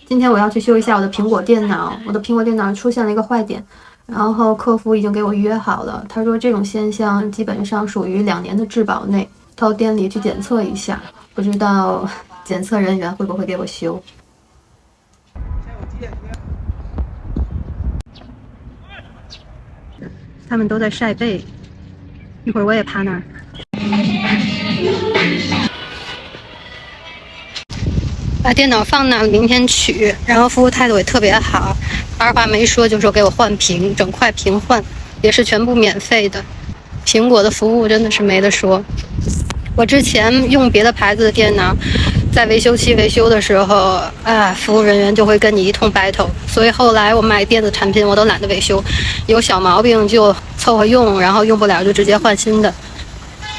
今天我要去修一下我的苹果电脑，我的苹果电脑出现了一个坏点，然后客服已经给我约好了，他说这种现象基本上属于2年的质保内，到店里去检测一下，不知道检测人员会不会给我修。他们都在晒背，一会儿我也趴那儿。把电脑放那，明天取，然后服务态度也特别好，二话没说就说给我换屏，整块屏换，也是全部免费的。苹果的服务真的是没得说。我之前用别的牌子的电脑，在维修期维修的时候，服务人员就会跟你一通 battle， 所以后来我买电子产品我都懒得维修，有小毛病就凑合用，然后用不了就直接换新的。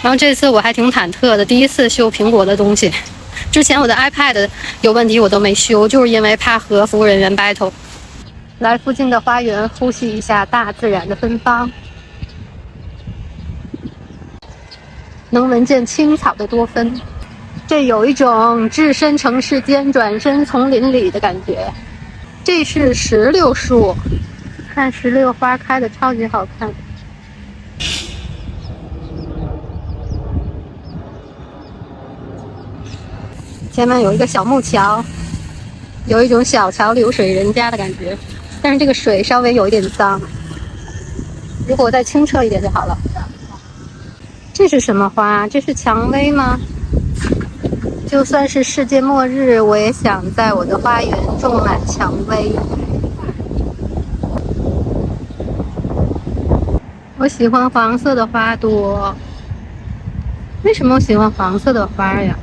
然后这次我还挺忐忑的，第一次修苹果的东西。之前我的 iPad 有问题我都没修，就是因为怕和服务人员 battle。来附近的花园呼吸一下大自然的芬芳，能闻见青草的多芬，这有一种置身城市间转身丛林里的感觉。这是石榴树，看石榴花开的超级好看。前面有一个小木桥，有一种小桥流水人家的感觉，但是这个水稍微有一点脏，如果再清澈一点就好了。这是什么花？这是蔷薇吗？就算是世界末日，我也想在我的花园种满蔷薇。我喜欢黄色的花朵。为什么我喜欢黄色的花呀？